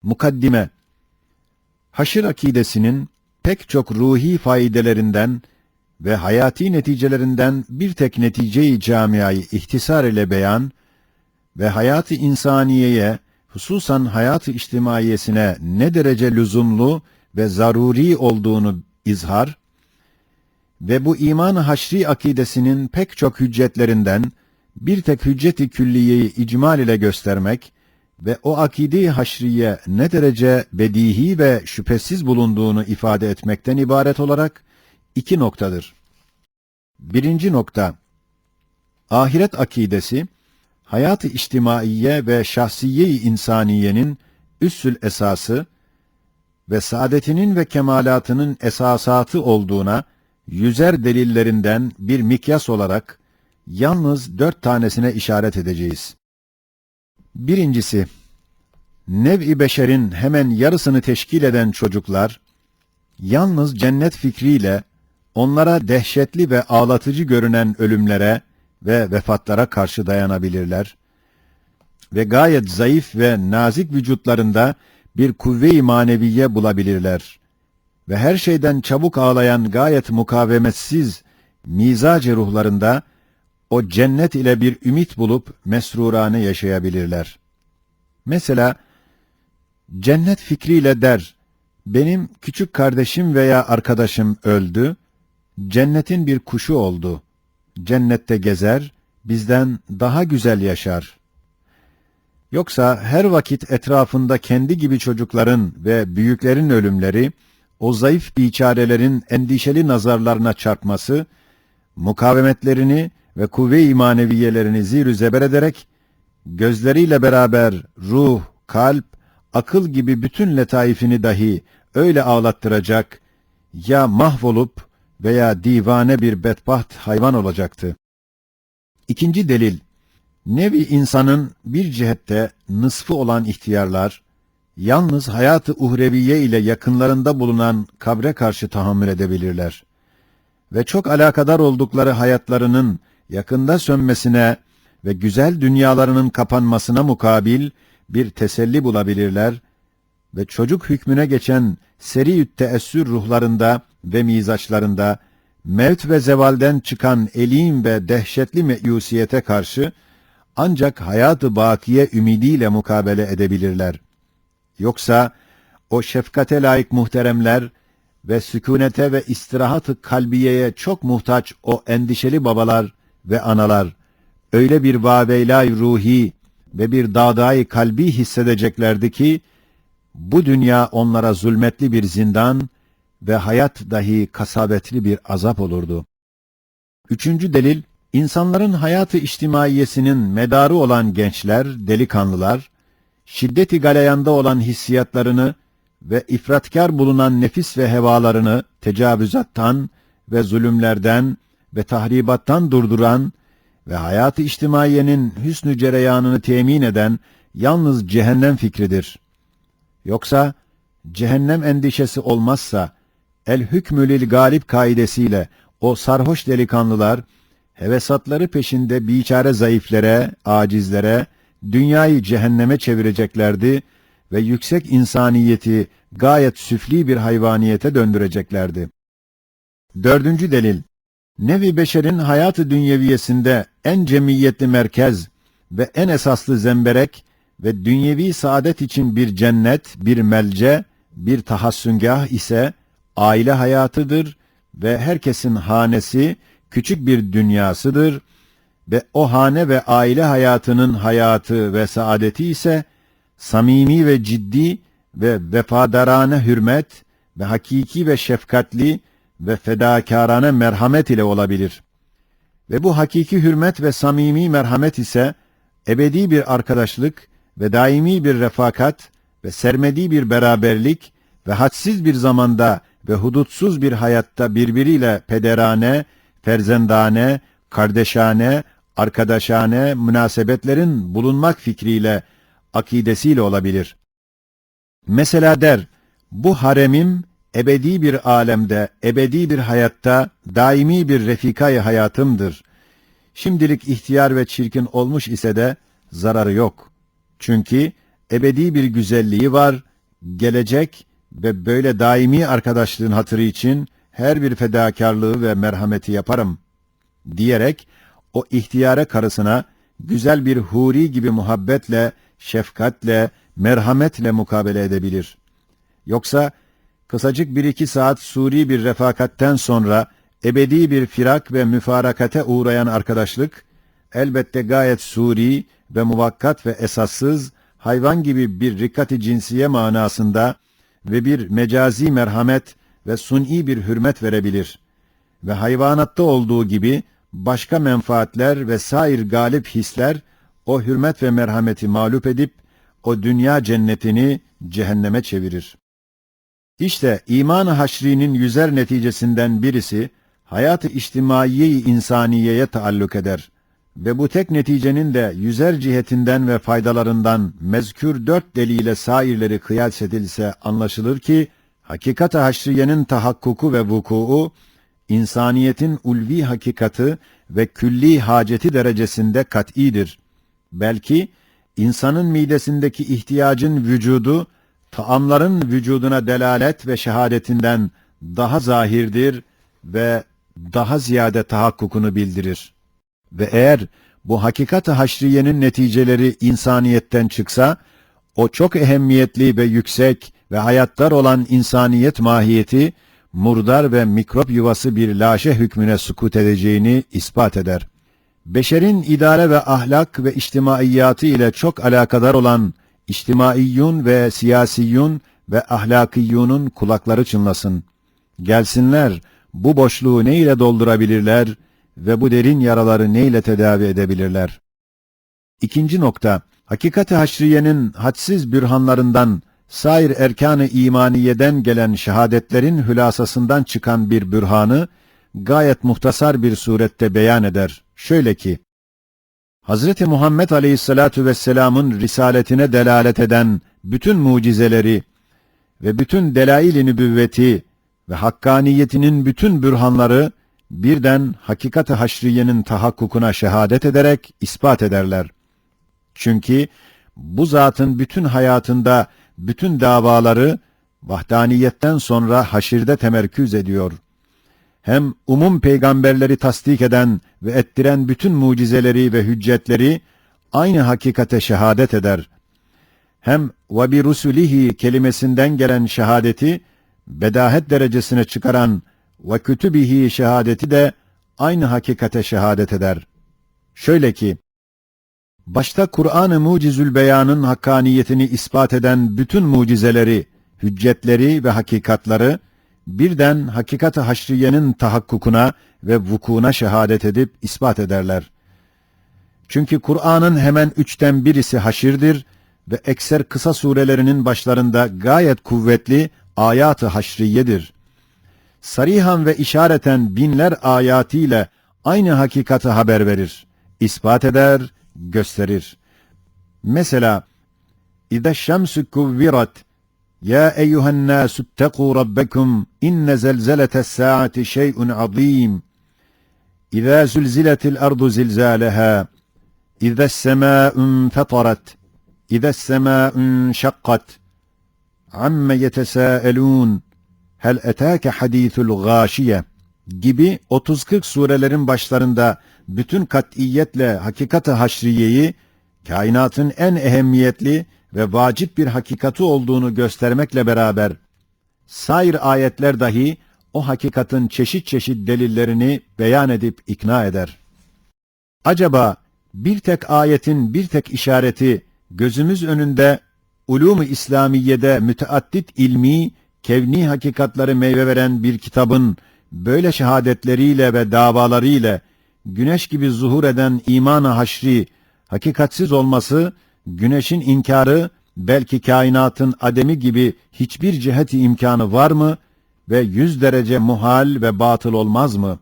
Mukaddime. Haşr akidesinin pek çok ruhi faydelerinden ve hayati neticelerinden bir tek netice-i camiayı ihtisar ile beyan ve hayat-ı insaniyeye, hususan hayat-ı içtimaiyesine ne derece lüzumlu ve zaruri olduğunu izhar ve bu iman-ı haşri akidesinin pek çok hüccetlerinden bir tek hüccet-i külliyeyi icmal ile göstermek ve o akide-i haşriye ne derece bedihi ve şüphesiz bulunduğunu ifade etmekten ibaret olarak iki noktadır. Birinci nokta, ahiret akidesi, hayat-ı içtimaiye ve şahsiye-i insaniyenin üssül esası ve saadetinin ve kemalatının esasatı olduğuna yüzer delillerinden bir mikyas olarak yalnız 4 tanesine işaret edeceğiz. Birincisi, nev-i beşerin hemen yarısını teşkil eden çocuklar, yalnız cennet fikriyle onlara dehşetli ve ağlatıcı görünen ölümlere ve vefatlara karşı dayanabilirler ve gayet zayıf ve nazik vücutlarında bir kuvve-i maneviye bulabilirler ve her şeyden çabuk ağlayan gayet mukavemetsiz mizac-ı ruhlarında o cennet ile bir ümit bulup mesrurane yaşayabilirler. Mesela cennet fikriyle der, benim küçük kardeşim veya arkadaşım öldü, cennetin bir kuşu oldu, cennette gezer, bizden daha güzel yaşar. Yoksa her vakit etrafında kendi gibi çocukların ve büyüklerin ölümleri, o zayıf biçarelerin endişeli nazarlarına çarpması, mukavemetlerini ve kuvve-i maneviyelerini zir-ü zeber ederek, gözleriyle beraber ruh, kalp, akıl gibi bütün letaifini dahi öyle ağlattıracak, ya mahvolup veya divane bir bedbaht hayvan olacaktı. İkinci delil, nevi insanın bir cihette nısfı olan ihtiyarlar, yalnız hayat-ı uhreviye ile yakınlarında bulunan kabre karşı tahammül edebilirler. Ve çok alakadar oldukları hayatlarının yakında sönmesine ve güzel dünyalarının kapanmasına mukabil bir teselli bulabilirler ve çocuk hükmüne geçen seri-ü teessür ruhlarında ve mizaçlarında mevt ve zevalden çıkan elim ve dehşetli meyusiyete karşı ancak hayat-ı bakiye ümidiyle mukabele edebilirler. Yoksa o şefkate layık muhteremler ve sükunete ve istirahat-ı kalbiyeye çok muhtaç o endişeli babalar ve analar öyle bir vaveylay ruhi ve bir dağdayı kalbi hissedeceklerdi ki bu dünya onlara zulmetli bir zindan ve hayat dahi kasabetli bir azap olurdu. Üçüncü delil, insanların hayatı içtimaiyesinin medarı olan gençler, delikanlılar, şiddet-i galeyanda olan hissiyatlarını ve ifratkar bulunan nefis ve hevalarını tecavüzattan ve zulümlerden ve tahribattan durduran ve hayat-ı içtimaiyenin hüsnü cereyanını temin eden yalnız cehennem fikridir. Yoksa cehennem endişesi olmazsa el hükmü lil galip kaidesiyle o sarhoş delikanlılar hevesatları peşinde biçare zayıflere, acizlere dünyayı cehenneme çevireceklerdi ve yüksek insaniyeti gayet süfli bir hayvaniyete döndüreceklerdi. Dördüncü delil, nevi beşerin hayat-ı dünyeviyesinde en cemiyetli merkez ve en esaslı zemberek ve dünyevi saadet için bir cennet, bir melce, bir tahassüngah ise aile hayatıdır ve herkesin hanesi küçük bir dünyasıdır ve o hane ve aile hayatının hayatı ve saadeti ise samimi ve ciddi ve vefadarane hürmet ve hakiki ve şefkatli ve fedakârane merhamet ile olabilir. Ve bu hakiki hürmet ve samimi merhamet ise ebedi bir arkadaşlık ve daimi bir refakat ve sermedi bir beraberlik ve hadsiz bir zamanda ve hudutsuz bir hayatta birbiriyle pederane, ferzendane, kardeşane, arkadaşane münasebetlerin bulunmak fikriyle, akidesiyle olabilir. Mesela der, bu haremim ebedi bir alemde, ebedi bir hayatta, daimi bir refika-i hayatımdır. Şimdilik ihtiyar ve çirkin olmuş ise de zararı yok. Çünkü ebedi bir güzelliği var gelecek ve böyle daimi arkadaşlığın hatırı için her bir fedakarlığı ve merhameti yaparım diyerek o ihtiyare karısına güzel bir huri gibi muhabbetle, şefkatle, merhametle mukabele edebilir. Yoksa kısacık bir iki saat suri bir refakatten sonra ebedi bir firak ve müfarakate uğrayan arkadaşlık, elbette gayet suri ve muvakkat ve esassız, hayvan gibi bir rikkat-i cinsiye manasında ve bir mecazi merhamet ve suni bir hürmet verebilir. Ve hayvanatta olduğu gibi başka menfaatler ve sair galip hisler o hürmet ve merhameti mağlup edip o dünya cennetini cehenneme çevirir. İşte iman-ı haşrinin yüzer neticesinden birisi hayat-ı içtimaiye-i insaniyeye taalluk eder ve bu tek neticenin de yüzer cihetinden ve faydalarından mezkür 4 deliyle sairleri kıyas edilse anlaşılır ki hakikat-ı haşriyenin tahakkuku ve vukuu insaniyetin ulvi hakikati ve külli haceti derecesinde kat'idir. Belki insanın midesindeki ihtiyacın vücudu taamların vücuduna delalet ve şehadetinden daha zahirdir ve daha ziyade tahakkukunu bildirir. Ve eğer bu hakikat-ı haşriyenin neticeleri insaniyetten çıksa, o çok ehemmiyetli ve yüksek ve hayattar olan insaniyet mahiyeti, murdar ve mikrop yuvası bir laşe hükmüne sukut edeceğini ispat eder. Beşerin idare ve ahlak ve içtimaiyatı ile çok alakadar olan içtimaiyyun ve siyasiyyun ve ahlakiyyunun kulakları çınlasın. Gelsinler, bu boşluğu ne ile doldurabilirler ve bu derin yaraları ne ile tedavi edebilirler? İkinci nokta, hakikat-i haşriyenin hadsiz bürhanlarından, sair erkan-ı imaniyeden gelen şehadetlerin hülasasından çıkan bir bürhanı, gayet muhtasar bir surette beyan eder. Şöyle ki, Hz. Muhammed Aleyhisselatu Vesselam'ın risaletine delalet eden bütün mucizeleri ve bütün delail-i nübüvveti ve hakkaniyetinin bütün bürhanları birden hakikat-ı haşriyenin tahakkukuna şehadet ederek ispat ederler. Çünkü bu zatın bütün hayatında bütün davaları vahdaniyetten sonra haşirde temerküz ediyor. Hem umum peygamberleri tasdik eden ve ettiren bütün mucizeleri ve hüccetleri aynı hakikate şehadet eder. Hem ve bi rusulihi kelimesinden gelen şehadeti bedahet derecesine çıkaran ve kütübihi şehadeti de aynı hakikate şehadet eder. Şöyle ki, başta Kur'an-ı Mucizül Beyan'ın hakkaniyetini ispat eden bütün mucizeleri, hüccetleri ve hakikatları birden hakikat-ı haşriyenin tahakkukuna ve vukuuna şehadet edip ispat ederler. Çünkü Kur'an'ın hemen 3'ten birisi haşirdir ve ekser kısa surelerinin başlarında gayet kuvvetli ayat-ı haşriyedir. Sarihan ve işareten binler ayatiyle aynı hakikati haber verir, ispat eder, gösterir. Mesela, İza şemsü kuvvirat, Ya eyyühen nâsü ittekû rabbekum, inne zelzeletes sâati şey'un azîm. İza zülziletil ardu zilzâleha, İzes semâ'un fetarat, İzes semâ'un şakkat, Amme yetesâelûn, Hel etâke hadîthul gâşiye gibi 30-40 surelerin başlarında bütün kat'iyetle hakikat-ı haşriyeyi, kainatın en ehemmiyetli ve vacip bir hakikati olduğunu göstermekle beraber, sair ayetler dahi o hakikatin çeşit çeşit delillerini beyan edip ikna eder. Acaba bir tek ayetin bir tek işareti gözümüz önünde ulûm-u İslamiye'de müteaddit ilmi, kevni hakikatları meyve veren bir kitabın böyle şehadetleriyle ve davalarıyla güneş gibi zuhur eden iman-ı haşri hakikatsiz olması, güneşin inkarı belki kainatın ademi gibi hiçbir ciheti imkanı var mı ve 100 derece muhal ve batıl olmaz mı?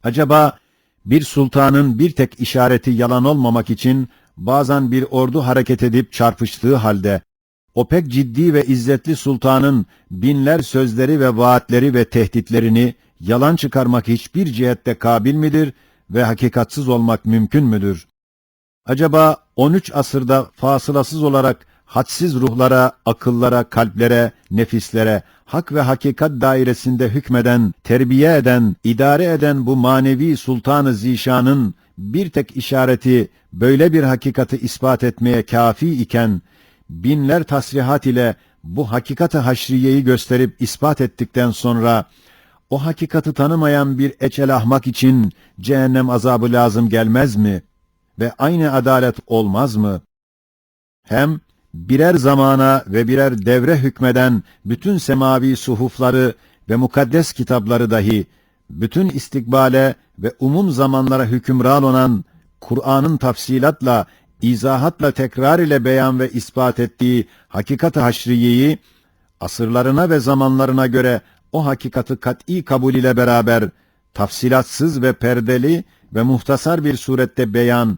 Acaba bir sultanın bir tek işareti yalan olmamak için bazen bir ordu hareket edip çarpıştığı halde, o pek ciddi ve izzetli sultanın binler sözleri ve vaatleri ve tehditlerini yalan çıkarmak hiçbir cihette kabil midir ve hakikatsız olmak mümkün müdür? Acaba 13 asırda fasılasız olarak hadsiz ruhlara, akıllara, kalplere, nefislere, hak ve hakikat dairesinde hükmeden, terbiye eden, idare eden bu manevi Sultan-ı Zişan'ın bir tek işareti böyle bir hakikati ispat etmeye kafi iken, binler tasrihat ile bu hakikati haşriyeyi gösterip ispat ettikten sonra, o hakikati tanımayan bir eçel ahmak için cehennem azabı lazım gelmez mi? Ve aynı adalet olmaz mı? Hem birer zamana ve birer devre hükmeden bütün semavi suhufları ve mukaddes kitapları dahi, bütün istikbale ve umum zamanlara hükümran olan Kur'an'ın tafsilatla, izahatla tekrar ile beyan ve ispat ettiği hakikat-ı haşriyeyi, asırlarına ve zamanlarına göre o hakikati kat'î kabul ile beraber, tafsilatsız ve perdeli ve muhtasar bir surette beyan,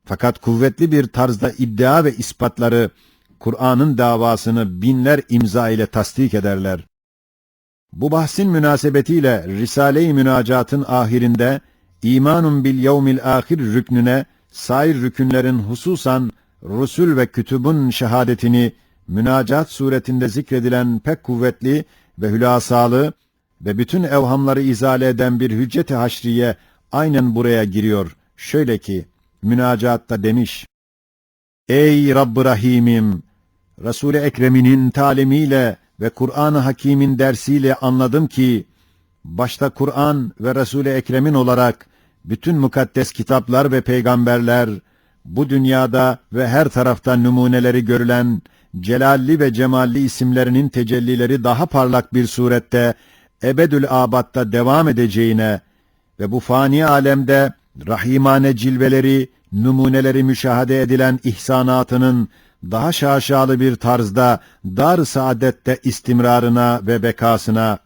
fakat kuvvetli bir tarzda iddia ve ispatları, Kur'an'ın davasını binler imza ile tasdik ederler. Bu bahsin münasebetiyle Risale-i Münacat'ın ahirinde, İmanun bil yevmil ahir rüknüne, sair rükünlerin hususan Rusul ve Kütübün şehadetini, münacat suretinde zikredilen pek kuvvetli ve hülasalı ve bütün evhamları izale eden bir hüccet-i haşriye aynen buraya giriyor. Şöyle ki, münacatta demiş: Ey Rabb-ı Rahim'im! Resul-i Ekrem'inin talimiyle ve Kur'an-ı Hakîm'in dersiyle anladım ki, başta Kur'an ve Resul-i Ekrem'in olarak bütün mukaddes kitaplar ve peygamberler, bu dünyada ve her tarafta numuneleri görülen celalli ve cemalli isimlerinin tecellileri daha parlak bir surette ebedül abatta devam edeceğine ve bu fani alemde rahimane cilveleri, numuneleri müşahede edilen ihsanatının daha şaşalı bir tarzda dar-ı saadette istimrarına ve bekasına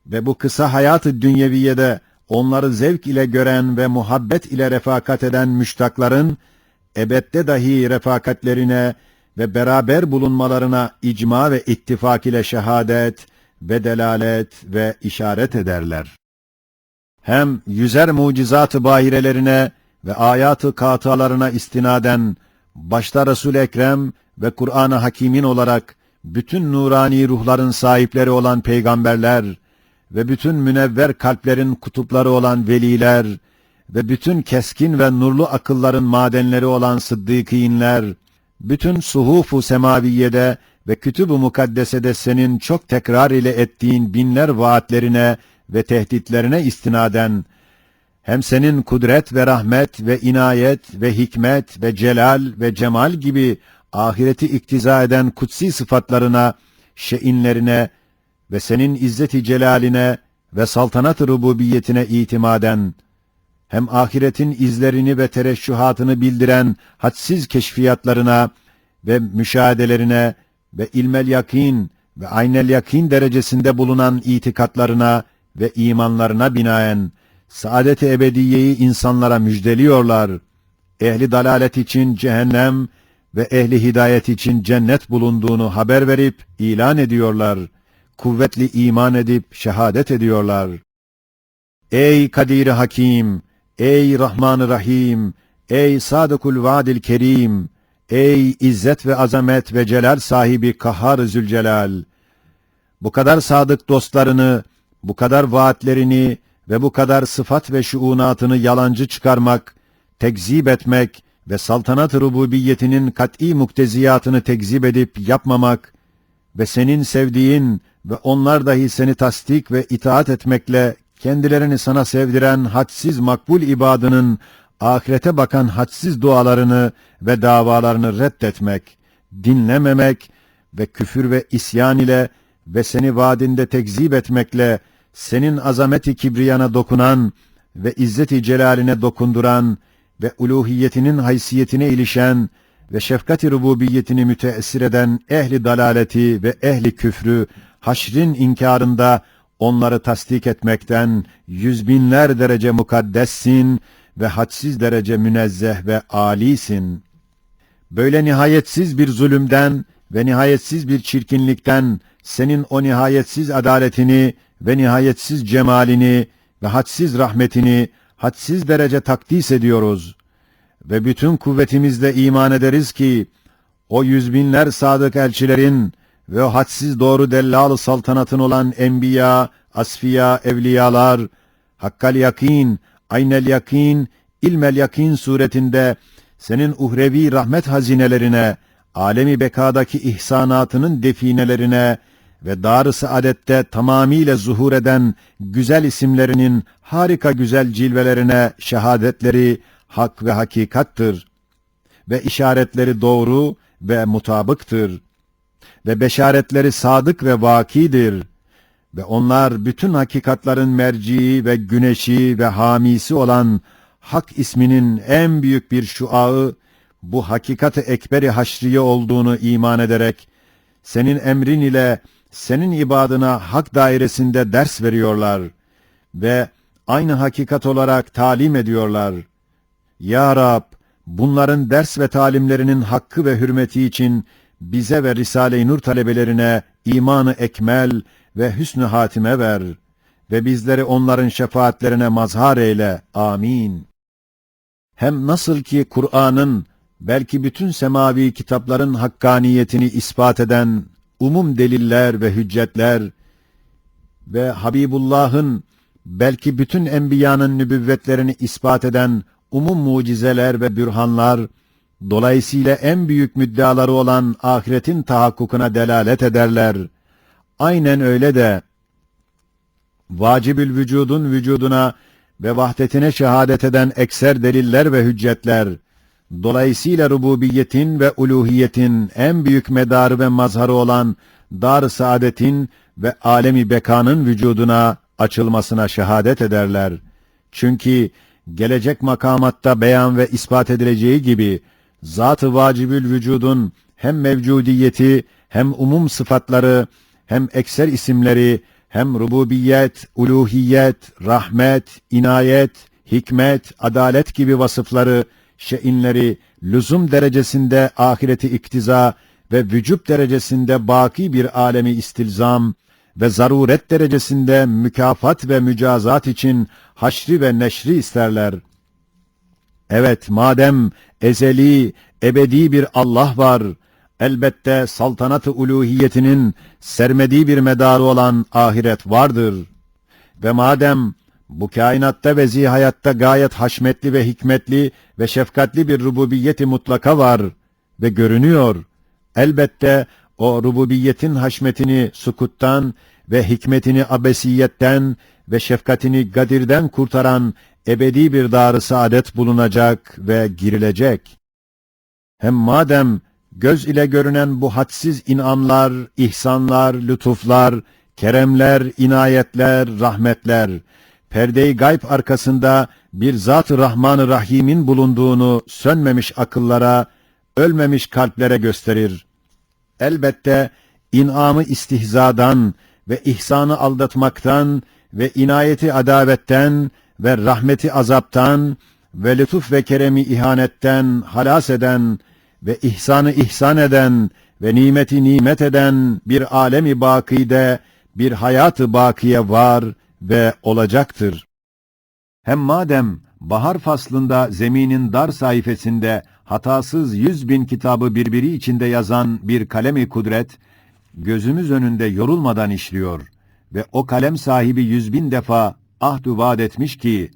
ve bu kısa hayat-ı dünyeviyede onları zevk ile gören ve muhabbet ile refakat eden müştakların ebedde dahi refakatlerine ve beraber bulunmalarına icma ve ittifak ile şehadet ve delalet ve işaret ederler. Hem yüzer mucizat-ı bahirelerine ve ayat-ı kâtalarına istinaden, başta Resul-i Ekrem ve Kur'an-ı Hakîm'in olarak bütün nurani ruhların sahipleri olan peygamberler ve bütün münevver kalplerin kutupları olan veliler ve bütün keskin ve nurlu akılların madenleri olan sıddıkînler, bütün suhuf-u semaviyede ve kütüb-ü mukaddesede senin çok tekrar ile ettiğin binler vaatlerine ve tehditlerine istinaden, hem senin kudret ve rahmet ve inayet ve hikmet ve celal ve cemal gibi ahireti iktiza eden kutsi sıfatlarına, şe'inlerine ve senin izzet-i celaline ve saltanat-ı rububiyetine itimaden, hem ahiretin izlerini ve tereşşühatını bildiren hadsiz keşfiyatlarına ve müşahedelerine ve ilmel yakin ve aynel yakin derecesinde bulunan itikatlarına ve imanlarına binaen saadet-i ebediyeyi insanlara müjdeliyorlar. Ehli dalalet için cehennem ve ehli hidayet için cennet bulunduğunu haber verip ilan ediyorlar. Kuvvetli iman edip şehadet ediyorlar. Ey Kadir-i Hakim! Ey Rahman-ı Rahim! Ey Sadıkul Vaadil Kerim! Ey İzzet ve Azamet ve Celal sahibi Kahhar-ı Zülcelal! Bu kadar sadık dostlarını, bu kadar vaatlerini ve bu kadar sıfat ve şuunatını yalancı çıkarmak, tekzip etmek ve saltanat-ı rububiyetinin kat'î mukteziyatını tekzip edip yapmamak ve senin sevdiğin ve onlar dahi seni tasdik ve itaat etmekle kendilerini sana sevdiren hadsiz makbul ibadının ahirete bakan hadsiz dualarını ve davalarını reddetmek, dinlememek ve küfür ve isyan ile ve seni vaadinde tekzip etmekle senin azameti kibriyana dokunan ve izzeti celaline dokunduran ve uluhiyetinin haysiyetine ilişen ve şefkat-i rububiyetini müteessir eden ehli dalaleti ve ehli küfrü haşrin inkarında onları tasdik etmekten yüz binler derece mukaddessin ve hadsiz derece münezzeh ve âlisin. Böyle nihayetsiz bir zulümden ve nihayetsiz bir çirkinlikten senin o nihayetsiz adaletini ve nihayetsiz cemalini ve hadsiz rahmetini hadsiz derece takdis ediyoruz. Ve bütün kuvvetimizle iman ederiz ki, o yüz binler sadık elçilerin ve o hadsiz doğru dellal saltanatın olan enbiya, asfiya, evliyalar, hakkal yakin, aynel yakin, ilmel yakin suretinde senin uhrevi rahmet hazinelerine, alemi bekadaki ihsanatının definelerine ve dar-ı saadette tamamiyle zuhur eden güzel isimlerinin harika güzel cilvelerine şehadetleri hak ve hakikattır ve işaretleri doğru ve mutabıktır ve beşaretleri sadık ve vakidir ve onlar bütün hakikatların merciği ve güneşi ve hamisi olan Hak isminin en büyük bir şuağı, bu hakikat-ı ekber-i haşriye olduğunu iman ederek, senin emrin ile senin ibadına hak dairesinde ders veriyorlar ve aynı hakikat olarak talim ediyorlar. Ya Rab, bunların ders ve talimlerinin hakkı ve hürmeti için bize ve Risale-i Nur talebelerine imanı ekmel ve hüsnü hatime ver ve bizleri onların şefaatlerine mazhar eyle. Amin. Hem nasıl ki Kur'an'ın belki bütün semavi kitapların hakkaniyetini ispat eden umum deliller ve hüccetler ve Habibullah'ın belki bütün enbiyanın nübüvvetlerini ispat eden umum mucizeler ve bürhanlar, dolayısıyla en büyük müddeaları olan ahiretin tahakkukuna delalet ederler. Aynen öyle de vacibül vücudun vücuduna ve vahdetine şehadet eden ekser deliller ve hüccetler, dolayısıyla rububiyetin ve uluhiyetin en büyük medarı ve mazharı olan dar-ı saadetin ve alemi bekanın vücuduna açılmasına şehadet ederler. Çünkü gelecek makamatta beyan ve ispat edileceği gibi, zat-ı vacibül vücudun hem mevcudiyeti, hem umum sıfatları, hem ekser isimleri, hem rububiyet, uluhiyet, rahmet, inayet, hikmet, adalet gibi vasıfları, şeinleri, lüzum derecesinde ahireti iktiza ve vücub derecesinde baki bir alemi istilzam ve zaruret derecesinde mükafat ve mücazat için haşri ve neşri isterler. Evet, madem ezeli, ebedi bir Allah var, elbette saltanat-ı uluhiyetinin sermediği bir medarı olan ahiret vardır. Ve madem bu kainatta ve zihayatta gayet haşmetli ve hikmetli ve şefkatli bir rububiyeti mutlaka var ve görünüyor, elbette o rububiyetin haşmetini sukuttan ve hikmetini abesiyetten ve şefkatini gadirden kurtaran ebedi bir dar-ı saadet bulunacak ve girilecek. Hem madem göz ile görünen bu hadsiz inamlar, ihsanlar, lütuflar, keremler, inayetler, rahmetler, perde-i gayb arkasında bir Zat-ı Rahman-ı Rahim'in bulunduğunu sönmemiş akıllara, ölmemiş kalplere gösterir. Elbette inamı istihzadan ve ihsanı aldatmaktan ve inayeti adavetten ve rahmeti azaptan ve lütuf ve keremi ihanetten halas eden ve ihsanı ihsan eden ve nimeti nimet eden bir alemi bakide bir hayatı bakiye var ve olacaktır. Hem madem bahar faslında zeminin dar sayfasında hatasız 100.000 kitabı birbiri içinde yazan bir kalem-i kudret, gözümüz önünde yorulmadan işliyor ve o kalem sahibi 100.000 defa ahd-ü vaad etmiş ki,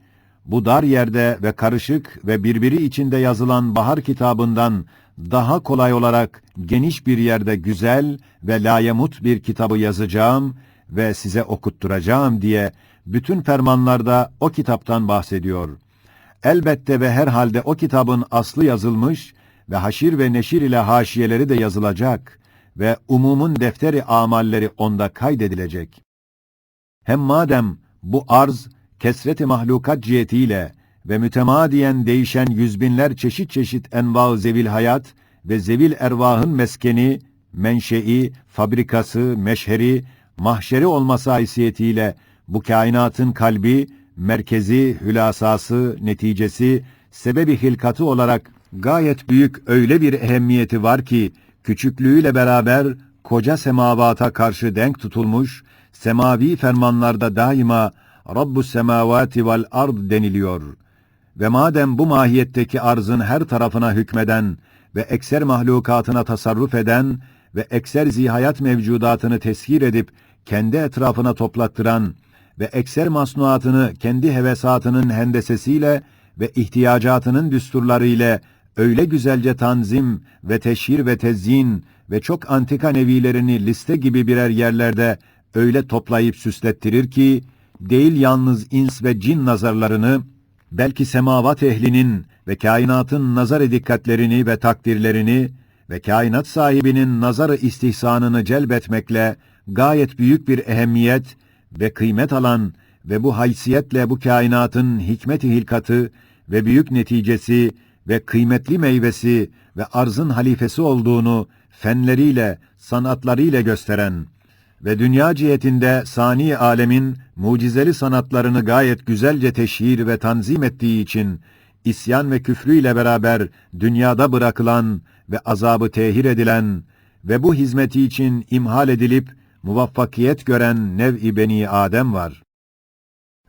bu dar yerde ve karışık ve birbiri içinde yazılan bahar kitabından daha kolay olarak geniş bir yerde güzel ve layemut bir kitabı yazacağım ve size okutturacağım diye bütün fermanlarda o kitaptan bahsediyor. Elbette ve herhalde o kitabın aslı yazılmış ve haşir ve neşir ile haşiyeleri de yazılacak ve umumun defteri amalleri onda kaydedilecek. Hem madem bu arz kesret-i mahlukat cihetiyle ve mütemadiyen değişen yüzbinler çeşit çeşit enva-ı zevil hayat ve zevil ervahın meskeni, menşei, fabrikası, meşheri, mahşeri olması haysiyetiyle bu kainatın kalbi, merkezi, hülasası, neticesi, sebebi hilkatı olarak gayet büyük öyle bir ehemmiyeti var ki, küçüklüğüyle beraber koca semavata karşı denk tutulmuş, semavi fermanlarda daima Rabbus semavati vel ard deniliyor. Ve madem bu mahiyetteki arzın her tarafına hükmeden ve ekser mahlukatına tasarruf eden ve ekser zihayat mevcudatını teshir edip kendi etrafına toplattıran ve ekser masnuatını kendi hevesatının hendesesiyle ve ihtiyacatının düsturlarıyla öyle güzelce tanzim ve teşhir ve tezyin ve çok antika nevilerini liste gibi birer yerlerde öyle toplayıp süslettirir ki, değil yalnız ins ve cin nazarlarını, belki semavat ehlinin ve kainatın nazar-ı dikkatlerini ve takdirlerini ve kainat sahibinin nazar-ı istihsanını celbetmekle gayet büyük bir ehemmiyet ve kıymet alan ve bu haysiyetle bu kainatın hikmet-i hilkatı ve büyük neticesi ve kıymetli meyvesi ve arzın halifesi olduğunu fenleriyle, sanatlarıyla gösteren ve dünya cihetinde sani alemin mucizeli sanatlarını gayet güzelce teşhir ve tanzim ettiği için isyan ve küfrüyle beraber dünyada bırakılan ve azabı tehir edilen ve bu hizmeti için imhal edilip muvaffakiyet gören nev-i beni Adem var.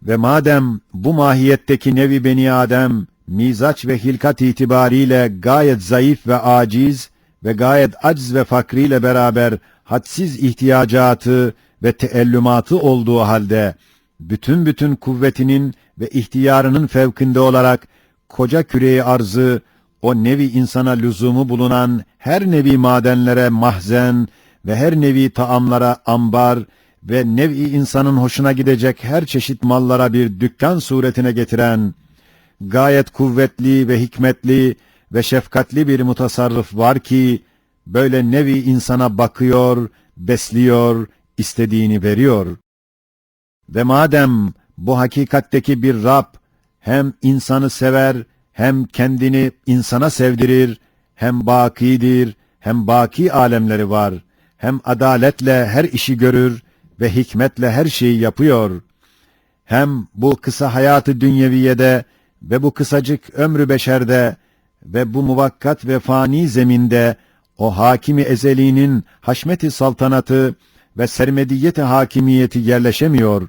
Ve madem bu mahiyetteki nev-i beni Adem mizaç ve hilkat itibariyle gayet zayıf ve aciz ve gayet acz ve fakriyle beraber hadsiz ihtiyacatı ve teellümatı olduğu halde bütün kuvvetinin ve ihtiyarının fevkinde olarak koca küreyi arzı o nevi insana lüzumu bulunan her nevi madenlere mahzen ve her nevi taamlara ambar ve nevi insanın hoşuna gidecek her çeşit mallara bir dükkan suretine getiren gayet kuvvetli ve hikmetli ve şefkatli bir mutasarrıf var ki böyle nevi insana bakıyor, besliyor, istediğini veriyor. Ve madem bu hakikatteki bir Rab hem insanı sever, hem kendini insana sevdirir, hem bakidir, hem baki alemleri var, hem adaletle her işi görür ve hikmetle her şeyi yapıyor. Hem bu kısa hayatı dünyeviyede ve bu kısacık ömrü beşerde ve bu muvakkat ve fani zeminde o hakimi ezeliğinin haşmeti saltanatı ve sermediyeti hakimiyeti yerleşemiyor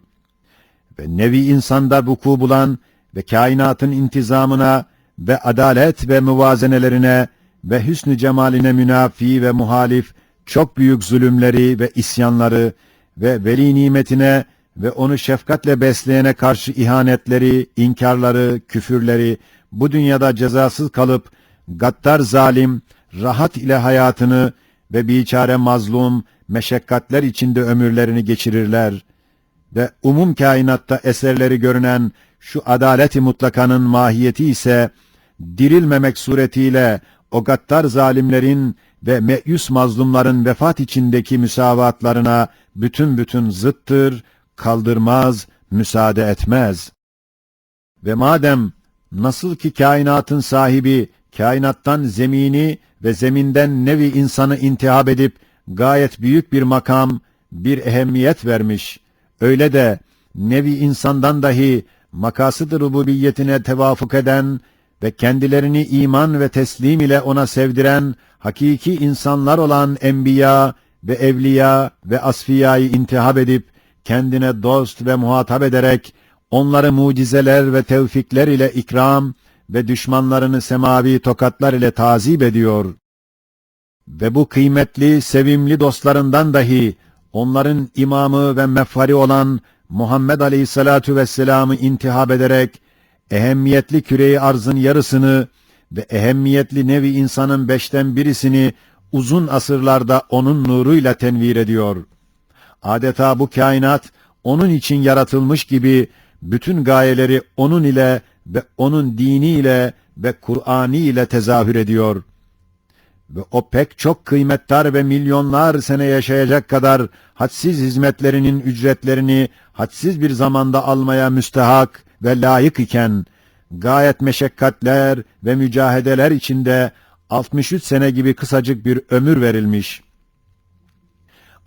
ve nevi insanda vuku bulan ve kainatın intizamına ve adalet ve muvazenelerine ve hüsnü cemaline münafi ve muhalif çok büyük zulümleri ve isyanları ve veli nimetine ve onu şefkatle besleyene karşı ihanetleri, inkarları, küfürleri bu dünyada cezasız kalıp gaddar zalim rahat ile hayatını ve biçare mazlum meşakkatler içinde ömürlerini geçirirler ve umum kainatta eserleri görünen şu adalet-i mutlakanın mahiyeti ise dirilmemek suretiyle o gaddar zalimlerin ve meyus mazlumların vefat içindeki müsavatlarına bütün zıttır, kaldırmaz, müsaade etmez. Ve madem nasıl ki kainatın sahibi kainattan zemini ve zeminden nevi insanı intihab edip gayet büyük bir makam, bir ehemmiyet vermiş, öyle de nevi insandan dahi makasıd-ı rububiyetine tevafuk eden ve kendilerini iman ve teslim ile ona sevdiren hakiki insanlar olan enbiya ve evliya ve asfiyayı intihab edip kendine dost ve muhatap ederek onları mucizeler ve tevfikler ile ikram ve düşmanlarını semavi tokatlar ile tazip ediyor. Ve bu kıymetli, sevimli dostlarından dahi onların imamı ve mefhari olan Muhammed Aleyhisselatu Vesselam'ı intihab ederek ehemmiyetli küre-i arzın yarısını ve ehemmiyetli nevi insanın 5'ten birisini uzun asırlarda onun nuruyla tenvir ediyor. Adeta bu kainat onun için yaratılmış gibi bütün gayeleri onun ile ve onun diniyle ve Kur'an'ı ile tezahür ediyor. Ve o pek çok kıymetdar ve milyonlar sene yaşayacak kadar hadsiz hizmetlerinin ücretlerini hadsiz bir zamanda almaya müstehak ve layık iken, gayet meşakkatler ve mücahedeler içinde 63 sene gibi kısacık bir ömür verilmiş.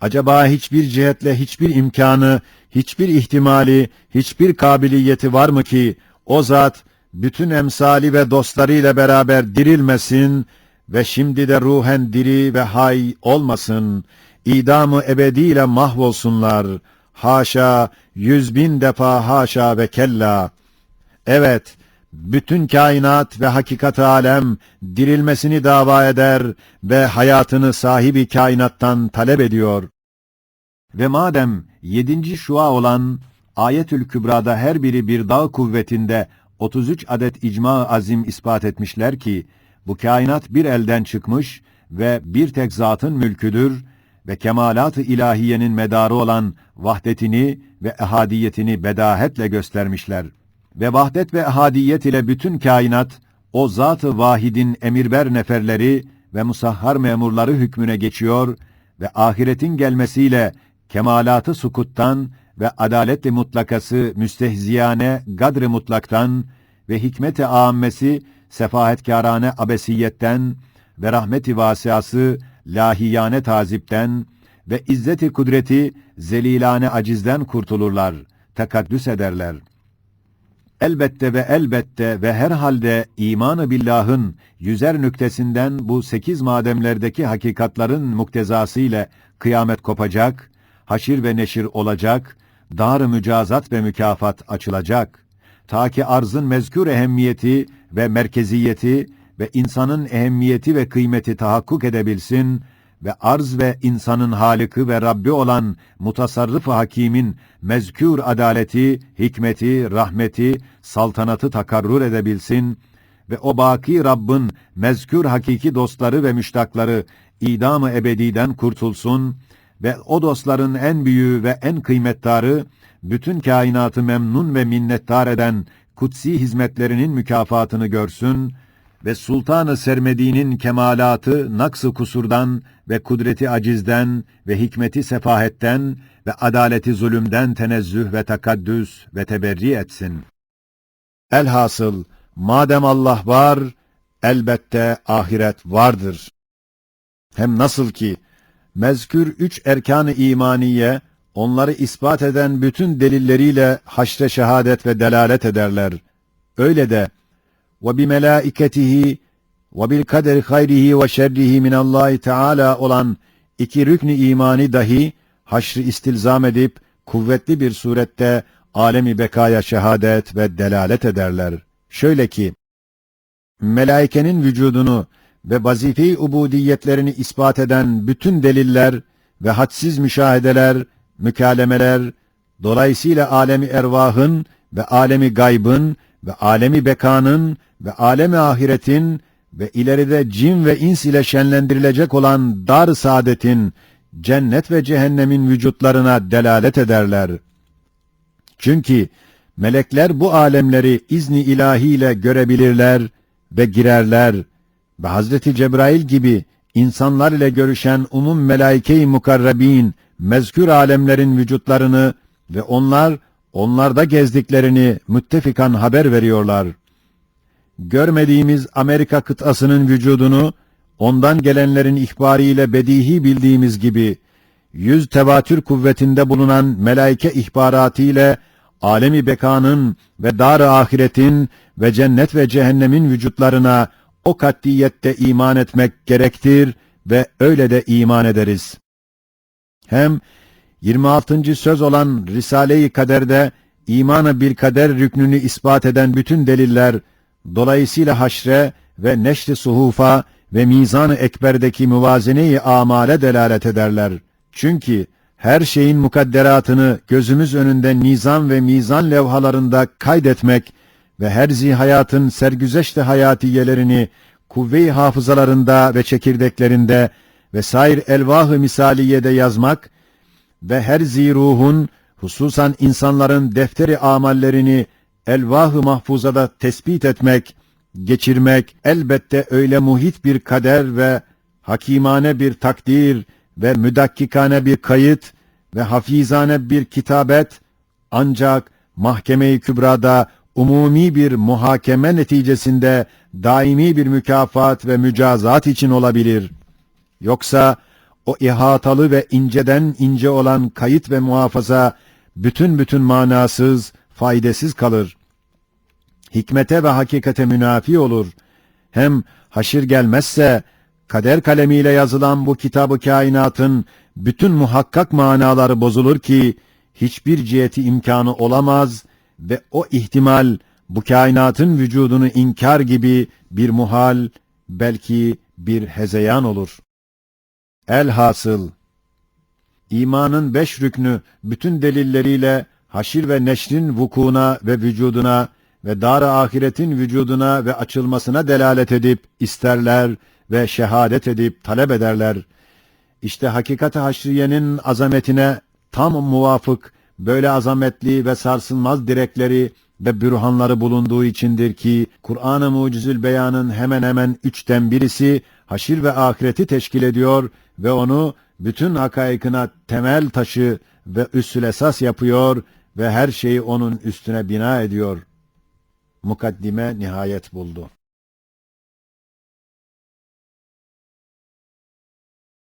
Acaba hiçbir cihetle hiçbir imkanı, hiçbir ihtimali, hiçbir kabiliyeti var mı ki o zat bütün emsali ve dostlarıyla beraber dirilmesin ve şimdi de ruhen diri ve hay olmasın, idam-ı ebediyle mahvolsunlar, haşa, 100.000 defa haşa ve kella. Evet, bütün kainat ve hakikat alem dirilmesini dava eder ve hayatını sahibi kainattan talep ediyor. Ve madem 7. şua olan Ayetül Kübra'da her biri bir dağ kuvvetinde 33 adet icma-ı azim ispat etmişler ki, bu kainat bir elden çıkmış ve bir tek zatın mülküdür ve kemalat-ı ilahiyenin medarı olan vahdetini ve ehadiyetini bedahetle göstermişler. Ve vahdet ve ehadiyet ile bütün kainat, o zat-ı vahidin emirber neferleri ve musahhar memurları hükmüne geçiyor ve ahiretin gelmesiyle kemalat-ı sukuttan ve adalet-i mutlakası müstehziyane gadr-ı mutlaktan ve hikmet-i âmmesi sefahetkârane abesiyetten ve rahmet-i vasiası lahiyane tazipten ve izzet-i kudreti zelilane acizden kurtulurlar, tekaddüs ederler. Elbette ve elbette ve herhalde iman-ı billah'ın yüzer nüktesinden bu 8 mademlerdeki hakikatların muktezası ile kıyamet kopacak, haşir ve neşir olacak, dar-ı mücazat ve mükafat açılacak. Ta ki arzın mezkûr ehemmiyeti ve merkeziyeti ve insanın ehemmiyeti ve kıymeti tahakkuk edebilsin ve arz ve insanın Halık'ı ve Rabbi olan mutasarrıf-ı hakimin mezkûr adaleti, hikmeti, rahmeti, saltanatı takarrur edebilsin ve o baki Rabb'in mezkûr hakiki dostları ve müştakları idam-ı ebediden kurtulsun ve o dostların en büyüğü ve en kıymettarı, bütün kainatı memnun ve minnettar eden kutsi hizmetlerinin mükafatını görsün ve Sultan-ı Sermedi'nin kemalatı naks-ı kusurdan ve kudreti acizden ve hikmeti sefahetten ve adaleti zulümden tenezzüh ve takaddüs ve teberri etsin. Elhasıl, madem Allah var, elbette ahiret vardır. Hem nasıl ki, mezkür 3 erkan-ı imaniye, onları ispat eden bütün delilleriyle haşre şehadet ve delalet ederler. Öyle de, وَبِمَلَائِكَتِهِ وَبِالْقَدَرِ خَيْرِهِ وَشَرِّهِ مِنَ اللّٰهِ Teala olan 2 rükn-i imani dahi haşrı istilzam edip kuvvetli bir surette alemi bekaya şehadet ve delalet ederler. Şöyle ki, melaikenin vücudunu ve vazife-i ubudiyetlerini ispat eden bütün deliller ve hadsiz müşahedeler, mükalemeler, dolayısıyla alemi ervahın ve alemi gaybın ve alemi bekanın ve alemi ahiretin ve ileride cin ve ins ile şenlendirilecek olan dar-ı saadetin, cennet ve cehennemin vücutlarına delalet ederler. Çünkü melekler bu alemleri izni ilahiyle görebilirler ve girerler ve Hazreti Cebrail gibi insanlar ile görüşen umum melaike-i mukarrabin mezkür alemlerin vücutlarını ve onlarda gezdiklerini müttefikan haber veriyorlar. Görmediğimiz Amerika kıtasının vücudunu, ondan gelenlerin ihbariyle bedihi bildiğimiz gibi, 100 tevatür kuvvetinde bulunan melaike ihbaratı ile alemi bekanın ve dar-ı ahiretin ve cennet ve cehennemin vücutlarına o kat'iyette iman etmek gerektir ve öyle de iman ederiz. Hem 26. söz olan Risale-i Kader'de iman-ı bil kader rüknünü ispat eden bütün deliller, dolayısıyla haşre ve neşr-i suhufa ve mizan-ı ekberdeki muvazene-i amale delalet ederler. Çünkü her şeyin mukadderatını gözümüz önünde nizam ve mizan levhalarında kaydetmek ve her zihayatın sergüzeşt-i hayatiyelerini kuvve-i hafızalarında ve çekirdeklerinde ve sair elvah-ı misaliyede yazmak ve her ziruhun, hususan insanların defteri amallerini elvah-ı mahfuzada tespit etmek, geçirmek, elbette öyle muhit bir kader ve hakimane bir takdir ve müdakkikane bir kayıt ve hafizane bir kitabet, ancak mahkeme-i kübrada umumi bir muhakeme neticesinde daimi bir mükafat ve mücazat için olabilir. Yoksa o ihatalı ve inceden ince olan kayıt ve muhafaza bütün manasız, faydasız kalır. Hikmete ve hakikate münafi olur. Hem haşir gelmezse, kader kalemiyle yazılan bu kitab-ı kainatın bütün muhakkak manaları bozulur ki, hiçbir ciheti imkanı olamaz ve o ihtimal, bu kainatın vücudunu inkar gibi bir muhal, belki bir hezeyan olur. Elhasıl, İmanın 5 rüknü bütün delilleriyle haşir ve neşrin vukuuna ve vücuduna ve dar-ı ahiretin vücuduna ve açılmasına delalet edip isterler ve şehadet edip talep ederler. İşte hakikat-ı haşriyenin azametine tam muvafık böyle azametli ve sarsılmaz direkleri ve bürhanları bulunduğu içindir ki Kur'an-ı Mucizül Beyan'ın hemen hemen 1/3'ü haşir ve ahireti teşkil ediyor ve onu bütün hakaykına temel taşı ve üssül esas yapıyor ve her şeyi onun üstüne bina ediyor. Mukaddime nihayet buldu.